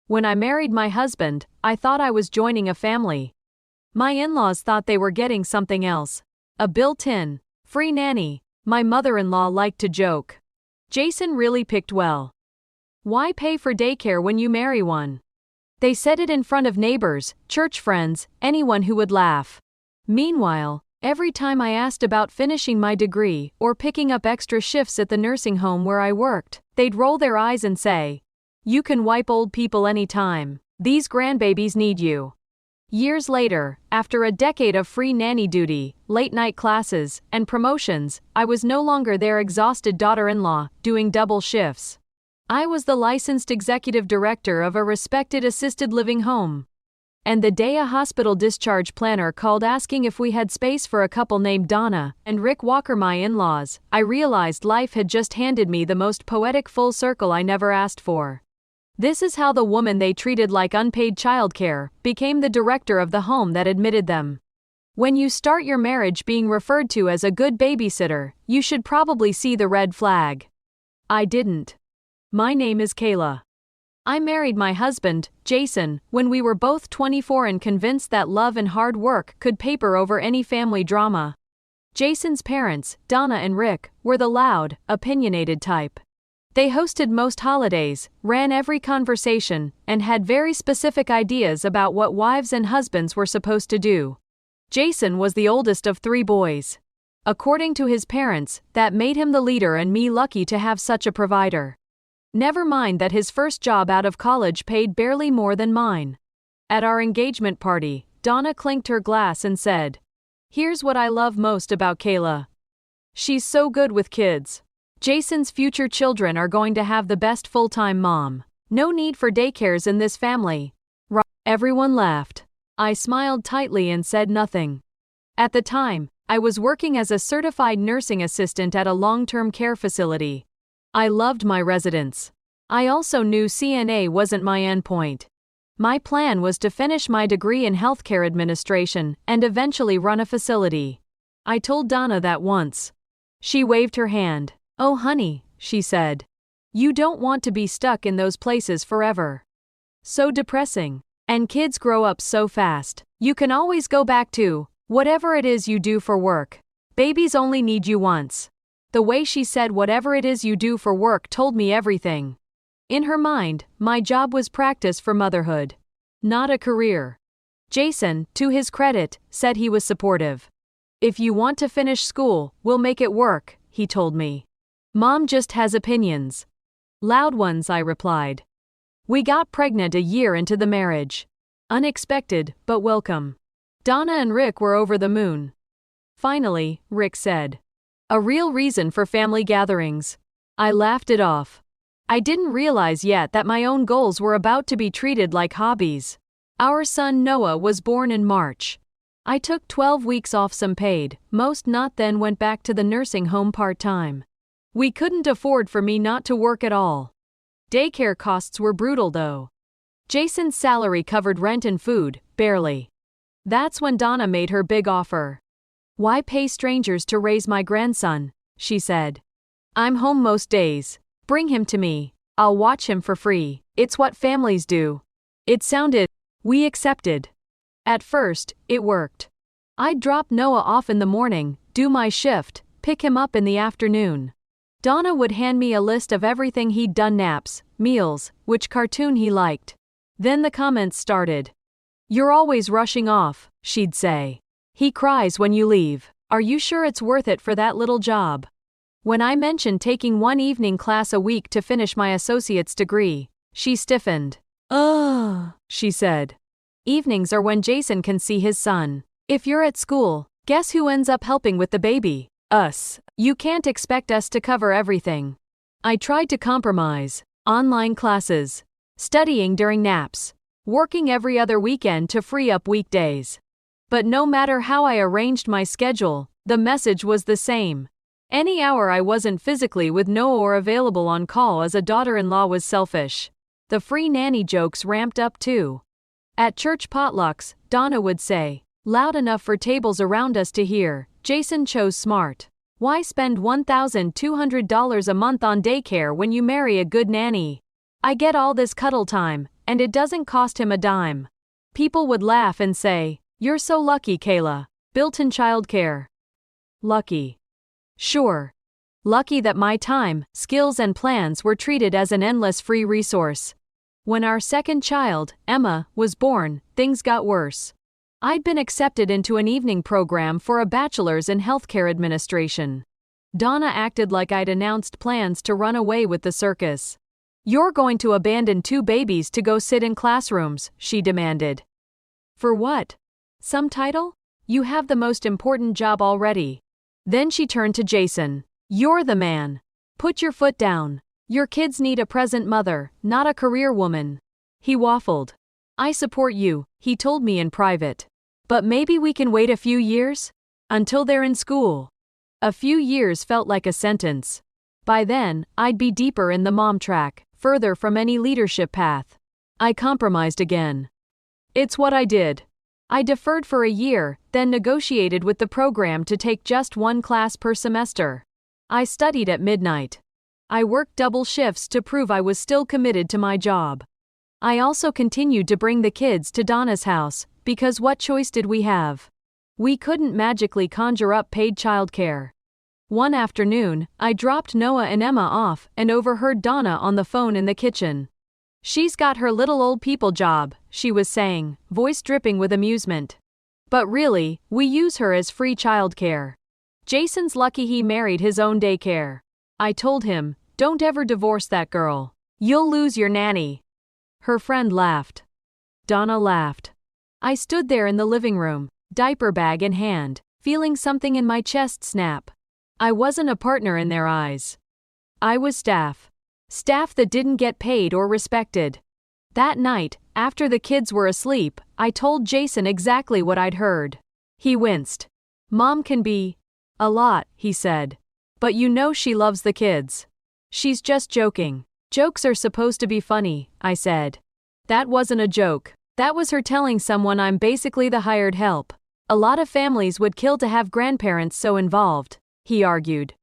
When I married my husband, I thought I was joining a family. My in-laws thought they were getting something else. A built-in, free nanny, my mother-in-law liked to joke. Jason really picked well. Why pay for daycare when you marry one? They said it in front of neighbors, church friends, anyone who would laugh. Meanwhile, every time I asked about finishing my degree or picking up extra shifts at the nursing home where I worked, they'd roll their eyes and say, "You can wipe old people anytime. These grandbabies need you." Years later, after a decade of free nanny duty, late-night classes, and promotions, I was no longer their exhausted daughter-in-law, doing double shifts. I was the licensed executive director of a respected assisted living home. And the day a hospital discharge planner called asking if we had space for a couple named Donna and Rick Walker, my in-laws, I realized life had just handed me the most poetic full circle I never asked for. This is how the woman they treated like unpaid childcare became the director of the home that admitted them. When you start your marriage being referred to as a good babysitter, you should probably see the red flag. I didn't. My name is Kayla. I married my husband, Jason, when we were both 24 and convinced that love and hard work could paper over any family drama. Jason's parents, Donna and Rick, were the loud, opinionated type. They hosted most holidays, ran every conversation, and had very specific ideas about what wives and husbands were supposed to do. Jason was the oldest of 3 boys. According to his parents, that made him the leader and me lucky to have such a provider. Never mind that his first job out of college paid barely more than mine. At our engagement party, Donna clinked her glass and said, "Here's what I love most about Kayla. She's so good with kids. Jason's future children are going to have the best full-time mom. No need for daycares in this family." Everyone laughed. I smiled tightly and said nothing. At the time, I was working as a certified nursing assistant at a long-term care facility. I loved my residents. I also knew CNA wasn't my endpoint. My plan was to finish my degree in healthcare administration and eventually run a facility. I told Donna that once. She waved her hand. "Oh honey," she said. "You don't want to be stuck in those places forever. So depressing. And kids grow up so fast. You can always go back to whatever it is you do for work. Babies only need you once." The way she said whatever it is you do for work told me everything. In her mind, my job was practice for motherhood, not a career. Jason, to his credit, said he was supportive. "If you want to finish school, we'll make it work," he told me. "Mom just has opinions." "Loud ones," I replied. We got pregnant a year into the marriage. Unexpected, but welcome. Donna and Rick were over the moon. Finally, Rick said, "A real reason for family gatherings." I laughed it off. I didn't realize yet that my own goals were about to be treated like hobbies. Our son Noah was born in March. I took 12 weeks off, some paid, most not, then went back to the nursing home part-time. We couldn't afford for me not to work at all. Daycare costs were brutal though. Jason's salary covered rent and food, barely. That's when Donna made her big offer. "Why pay strangers to raise my grandson?" she said. "I'm home most days. Bring him to me. I'll watch him for free. It's what families do." It sounded. We accepted. At first, it worked. I'd drop Noah off in the morning, do my shift, pick him up in the afternoon. Donna would hand me a list of everything he'd done: naps, meals, which cartoon he liked. Then the comments started. "You're always rushing off," she'd say. "He cries when you leave. Are you sure it's worth it for that little job?" When I mentioned taking one evening class a week to finish my associate's degree, she stiffened. "Ugh," she said. "Evenings are when Jason can see his son. If you're at school, guess who ends up helping with the baby? Us. You can't expect us to cover everything." I tried to compromise. Online classes. Studying during naps. Working every other weekend to free up weekdays. But no matter how I arranged my schedule, the message was the same. Any hour I wasn't physically with Noah or available on call as a daughter-in-law was selfish. The free nanny jokes ramped up too. At church potlucks, Donna would say, loud enough for tables around us to hear, "Jason chose smart. Why spend $1,200 a month on daycare when you marry a good nanny? I get all this cuddle time, and it doesn't cost him a dime. People would laugh and say, "You're so lucky, Kayla. Built-in childcare." Lucky. Sure. Lucky that my time, skills and plans were treated as an endless free resource. When our second child, Emma, was born, things got worse. I'd been accepted into an evening program for a bachelor's in healthcare administration. Donna acted like I'd announced plans to run away with the circus. "You're going to abandon 2 babies to go sit in classrooms," she demanded. "For what? Some title? You have the most important job already." Then she turned to Jason. "You're the man. Put your foot down. Your kids need a present mother, not a career woman." He waffled. "I support you," he told me in private. "But maybe we can wait a few years? Until they're in school." A few years felt like a sentence. By then, I'd be deeper in the mom track, further from any leadership path. I compromised again. It's what I did. I deferred for a year, then negotiated with the program to take just 1 class per semester. I studied at midnight. I worked double shifts to prove I was still committed to my job. I also continued to bring the kids to Donna's house, because what choice did we have? We couldn't magically conjure up paid childcare. One afternoon, I dropped Noah and Emma off and overheard Donna on the phone in the kitchen. "She's got her little old people job," she was saying, voice dripping with amusement. "But really, we use her as free childcare. Jason's lucky he married his own daycare." I told him, "Don't ever divorce that girl. You'll lose your nanny." Her friend laughed. Donna laughed. I stood there in the living room, diaper bag in hand, feeling something in my chest snap. I wasn't a partner in their eyes. I was staff. Staff that didn't get paid or respected. That night, after the kids were asleep, I told Jason exactly what I'd heard. He winced. "Mom can be a lot," he said. "But you know she loves the kids. She's just joking." "Jokes are supposed to be funny," I said. "That wasn't a joke. That was her telling someone I'm basically the hired help. A lot of families would kill to have grandparents so involved," he argued.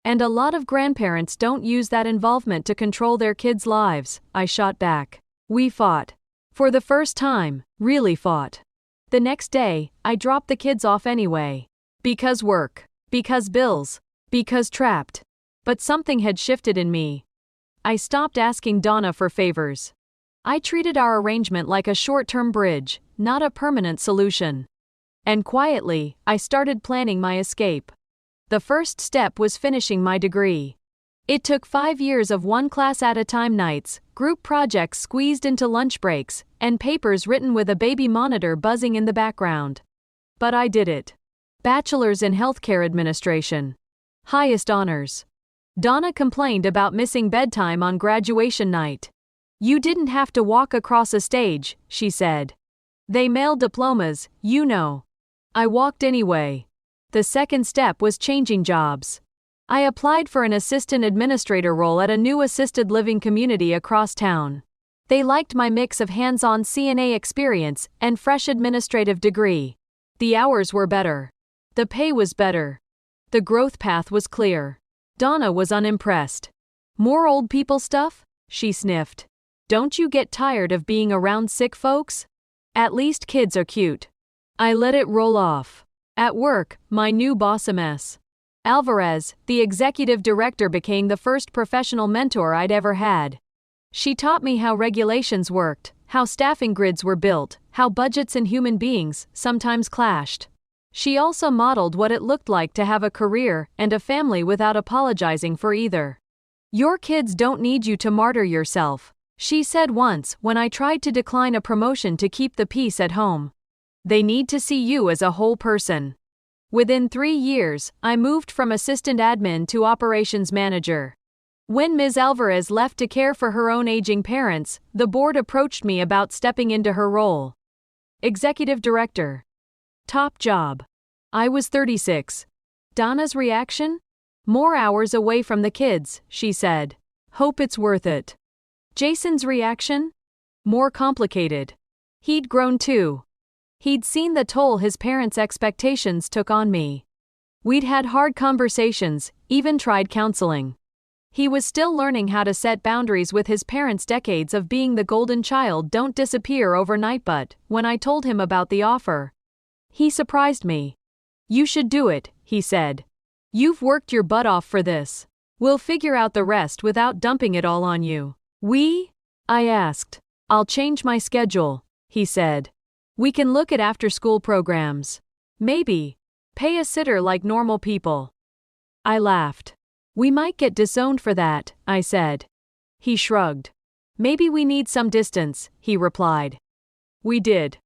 "And a lot of grandparents don't use that involvement to control their kids' lives," I shot back. We fought. For the first time, really fought. The next day, I dropped the kids off anyway. Because work. Because bills. Because trapped. But something had shifted in me. I stopped asking Donna for favors. I treated our arrangement like a short-term bridge, not a permanent solution. And quietly, I started planning my escape. The first step was finishing my degree. It took 5 years of 1 class at a time nights, group projects squeezed into lunch breaks, and papers written with a baby monitor buzzing in the background. But I did it. Bachelor's in Healthcare Administration. Highest honors. Donna complained about missing bedtime on graduation night. "You didn't have to walk across a stage," she said. "They mailed diplomas, you know." I walked anyway. The second step was changing jobs. I applied for an assistant administrator role at a new assisted living community across town. They liked my mix of hands-on CNA experience and fresh administrative degree. The hours were better. The pay was better. The growth path was clear. Donna was unimpressed. "More old people stuff?" she sniffed. "Don't you get tired of being around sick folks? At least kids are cute." I let it roll off. At work, my new boss Ms. Alvarez, the executive director, became the first professional mentor I'd ever had. She taught me how regulations worked, how staffing grids were built, how budgets and human beings sometimes clashed. She also modeled what it looked like to have a career and a family without apologizing for either. "Your kids don't need you to martyr yourself," she said once when I tried to decline a promotion to keep the peace at home. "They need to see you as a whole person." Within 3 years, I moved from assistant admin to operations manager. When Ms. Alvarez left to care for her own aging parents, the board approached me about stepping into her role. Executive director. Top job. I was 36. Donna's reaction? "More hours away from the kids," she said. "Hope it's worth it." Jason's reaction? More complicated. He'd grown too. He'd seen the toll his parents' expectations took on me. We'd had hard conversations, even tried counseling. He was still learning how to set boundaries with his parents. Decades of being the golden child don't disappear overnight, but when I told him about the offer, he surprised me. "You should do it," he said. "You've worked your butt off for this. We'll figure out the rest without dumping it all on you." "We?" I asked. "I'll change my schedule," he said. "We can look at after-school programs. Maybe pay a sitter like normal people." I laughed. "We might get disowned for that," I said. He shrugged. "Maybe we need some distance," he replied. We did.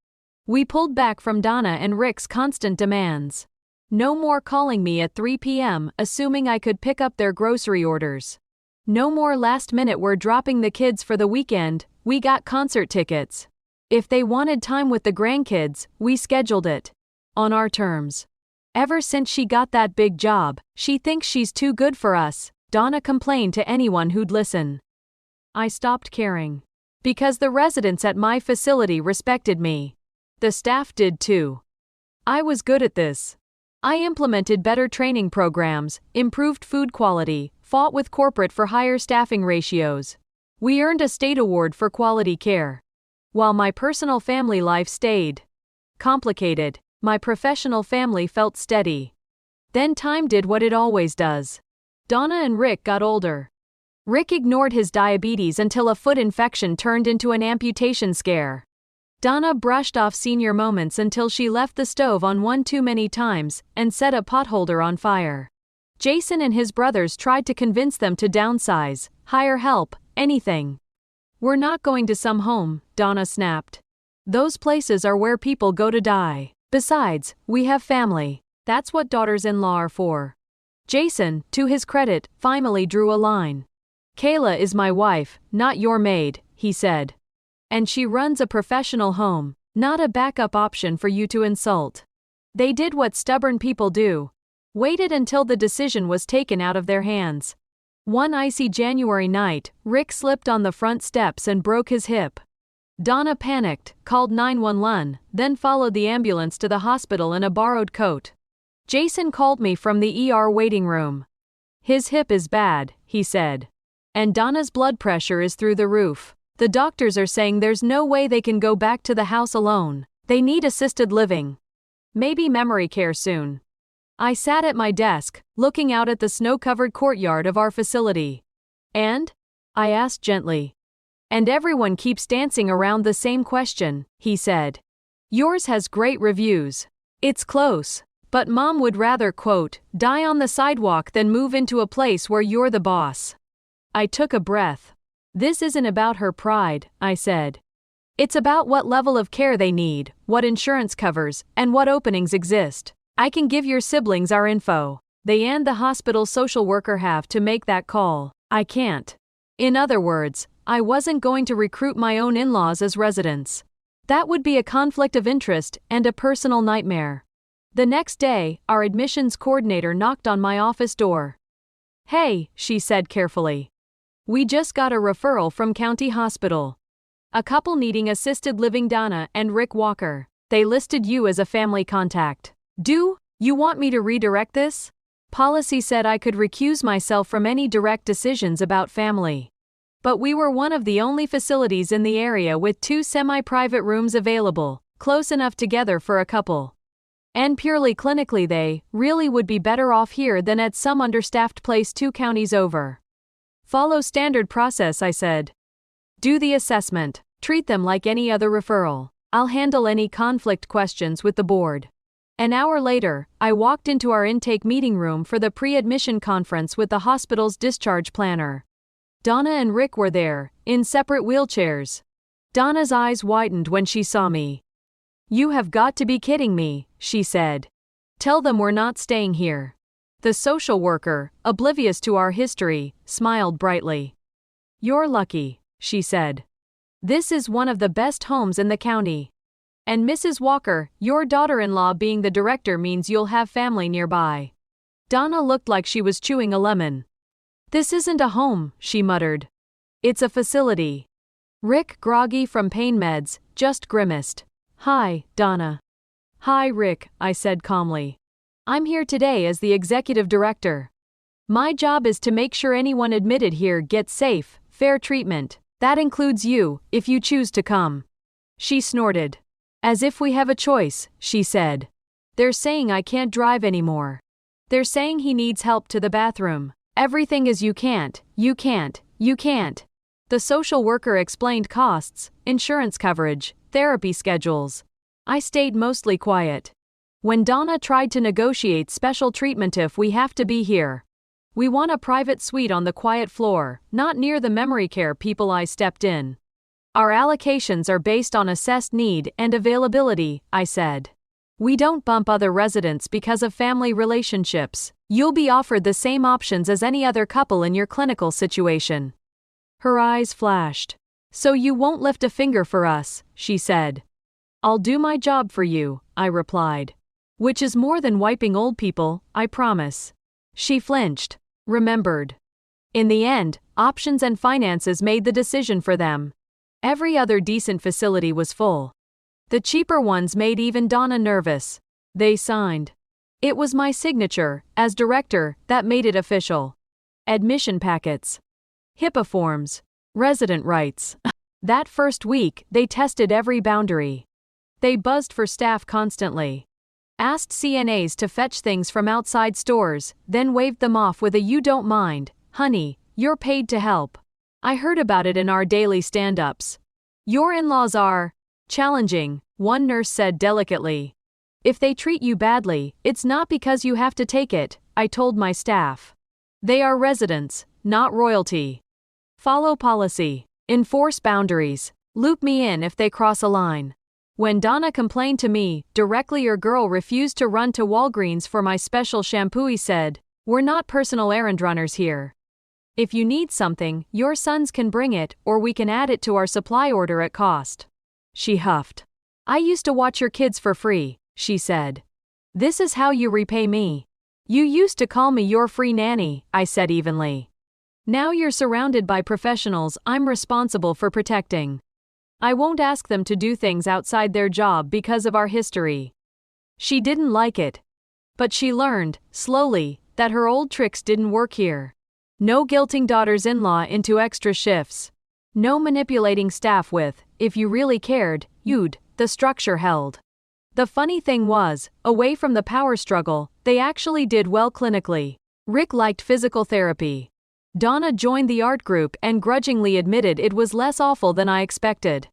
We pulled back from Donna and Rick's constant demands. No more calling me at 3 p.m. assuming I could pick up their grocery orders. No more last-minute "we're dropping the kids for the weekend, we got concert tickets." If they wanted time with the grandkids, we scheduled it. On our terms. "Ever since she got that big job, she thinks she's too good for us," Donna complained to anyone who'd listen. I stopped caring. Because the residents at my facility respected me. The staff did too. I was good at this. I implemented better training programs, improved food quality, fought with corporate for higher staffing ratios. We earned a state award for quality care. While my personal family life stayed complicated, my professional family felt steady. Then time did what it always does. Donna and Rick got older. Rick ignored his diabetes until a foot infection turned into an amputation scare. Donna brushed off senior moments until she left the stove on one too many times and set a potholder on fire. Jason and his brothers tried to convince them to downsize, hire help, anything. "We're not going to some home," Donna snapped. "Those places are where people go to die. Besides, we have family. That's what daughters-in-law are for." Jason, to his credit, finally drew a line. "Kayla is my wife, not your maid," he said. "And she runs a professional home, not a backup option for you to insult." They did what stubborn people do. Waited until the decision was taken out of their hands. One icy January night, Rick slipped on the front steps and broke his hip. Donna panicked, called 911, then followed the ambulance to the hospital in a borrowed coat. Jason called me from the ER waiting room. "His hip is bad," he said. "And Donna's blood pressure is through the roof. The doctors are saying there's no way they can go back to the house alone. They need assisted living. Maybe memory care soon." I sat at my desk, looking out at the snow-covered courtyard of our facility. "And?" I asked gently. "And everyone keeps dancing around the same question," he said. "Yours has great reviews. It's close. But Mom would rather, quote, die on the sidewalk than move into a place where you're the boss." I took a breath. "This isn't about her pride," I said. "It's about what level of care they need, what insurance covers, and what openings exist. I can give your siblings our info. They and the hospital social worker have to make that call. I can't." In other words, I wasn't going to recruit my own in-laws as residents. That would be a conflict of interest and a personal nightmare. The next day, our admissions coordinator knocked on my office door. "Hey," she said carefully. "We just got a referral from County Hospital. A couple needing assisted living, Donna and Rick Walker. They listed you as a family contact. Do you want me to redirect this? Policy said I could recuse myself from any direct decisions about family. But we were one of the only facilities in the area with 2 semi-private rooms available, close enough together for a couple. And purely clinically they really would be better off here than at some understaffed place 2 counties over. Follow standard process," I said. "Do the assessment. Treat them like any other referral. I'll handle any conflict questions with the board." An hour later, I walked into our intake meeting room for the pre-admission conference with the hospital's discharge planner. Donna and Rick were there, in separate wheelchairs. Donna's eyes widened when she saw me. "You have got to be kidding me," she said. "Tell them we're not staying here." The social worker, oblivious to our history, smiled brightly. "You're lucky," she said. "This is one of the best homes in the county. And Mrs. Walker, your daughter-in-law being the director means you'll have family nearby." Donna looked like she was chewing a lemon. "This isn't a home," she muttered. "It's a facility." Rick, groggy from pain meds, just grimaced. "Hi, Donna." "Hi, Rick," I said calmly. "I'm here today as the executive director." My job is to make sure anyone admitted here gets safe, fair treatment. That includes you, if you choose to come. She snorted. As if we have a choice, she said. They're saying I can't drive anymore. They're saying he needs help to the bathroom. Everything is you can't. The social worker explained costs, insurance coverage, therapy schedules. I stayed mostly quiet. When Donna tried to negotiate special treatment, if we have to be here. We want a private suite on the quiet floor, not near the memory care people. I stepped in. Our allocations are based on assessed need and availability, I said. We don't bump other residents because of family relationships. You'll be offered the same options as any other couple in your clinical situation. Her eyes flashed. So you won't lift a finger for us, she said. I'll do my job for you, I replied. Which is more than wiping old people, I promise. She flinched. Remembered. In the end, options and finances made the decision for them. Every other decent facility was full. The cheaper ones made even Donna nervous. They signed. It was my signature, as director, that made it official. Admission packets. HIPAA forms. Resident rights. That first week, they tested every boundary. They buzzed for staff constantly. Asked CNAs to fetch things from outside stores, then waved them off with a "you don't mind, honey, you're paid to help." I heard about it in our daily stand-ups. Your in-laws are challenging, one nurse said delicately. If they treat you badly, it's not because you have to take it, I told my staff. They are residents, not royalty. Follow policy. Enforce boundaries. Loop me in if they cross a line. When Donna complained to me directly, your girl refused to run to Walgreens for my special shampoo. He said, "We're not personal errand runners here. If you need something, your sons can bring it, or we can add it to our supply order at cost." She huffed. I used to watch your kids for free, she said. This is how you repay me. You used to call me your free nanny, I said evenly. Now you're surrounded by professionals I'm responsible for protecting. I won't ask them to do things outside their job because of our history. She didn't like it. But she learned, slowly, that her old tricks didn't work here. No guilting daughters-in-law into extra shifts. No manipulating staff with, if you really cared, you'd, the structure held. The funny thing was, away from the power struggle, they actually did well clinically. Rick liked physical therapy. Donna joined the art group and grudgingly admitted it was less awful than I expected.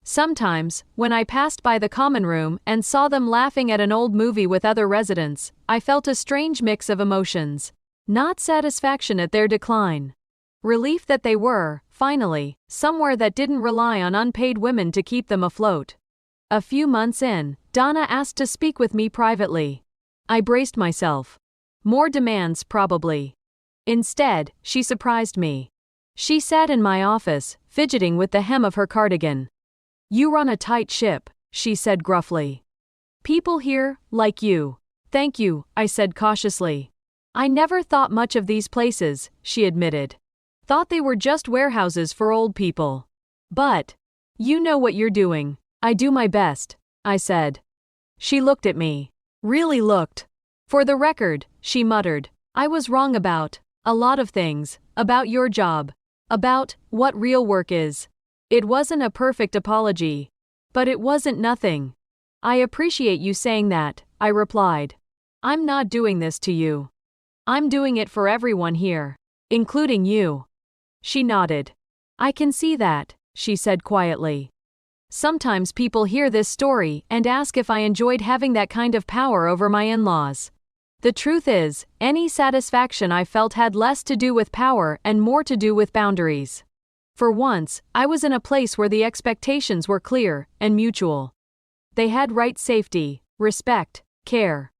Sometimes, when I passed by the common room and saw them laughing at an old movie with other residents, I felt a strange mix of emotions. Not satisfaction at their decline. Relief that they were, finally, somewhere that didn't rely on unpaid women to keep them afloat. A few months in, Donna asked to speak with me privately. I braced myself. More demands, probably. Instead, she surprised me. She sat in my office, fidgeting with the hem of her cardigan. You run a tight ship, she said gruffly. People here, like you. Thank you, I said cautiously. I never thought much of these places, she admitted. Thought they were just warehouses for old people. But, you know what you're doing. I do my best, I said. She looked at me. Really looked. For the record, she muttered, I was wrong about a lot of things, about your job, about what real work is. It wasn't a perfect apology. But it wasn't nothing. I appreciate you saying that, I replied. I'm not doing this to you. I'm doing it for everyone here, including you. She nodded. I can see that, she said quietly. Sometimes people hear this story and ask if I enjoyed having that kind of power over my in-laws. The truth is, any satisfaction I felt had less to do with power and more to do with boundaries. For once, I was in a place where the expectations were clear and mutual. They had rights, safety, respect, care.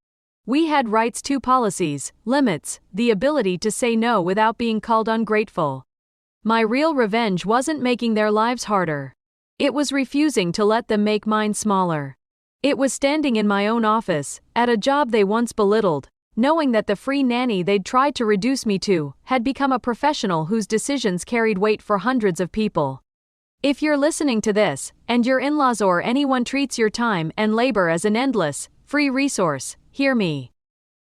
We had rights to policies, limits, the ability to say no without being called ungrateful. My real revenge wasn't making their lives harder. It was refusing to let them make mine smaller. It was standing in my own office, at a job they once belittled, knowing that the free nanny they'd tried to reduce me to had become a professional whose decisions carried weight for hundreds of people. If you're listening to this, and your in-laws or anyone treats your time and labor as an endless, free resource, hear me.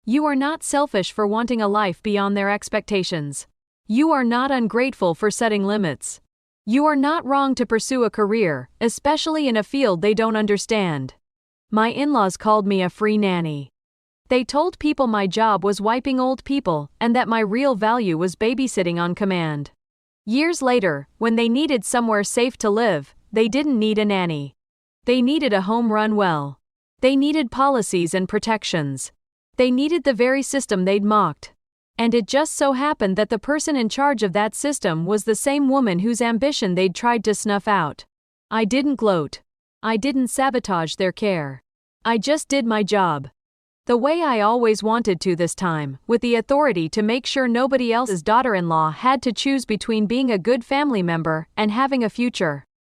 You are not selfish for wanting a life beyond their expectations. You are not ungrateful for setting limits. You are not wrong to pursue a career, especially in a field they don't understand. My in-laws called me a free nanny. They told people my job was wiping old people and that my real value was babysitting on command. Years later, when they needed somewhere safe to live, they didn't need a nanny. They needed a home run well. They needed policies and protections. They needed the very system they'd mocked. And it just so happened that the person in charge of that system was the same woman whose ambition they'd tried to snuff out. I didn't gloat. I didn't sabotage their care. I just did my job. The way I always wanted to this time, with the authority to make sure nobody else's daughter-in-law had to choose between being a good family member and having a future.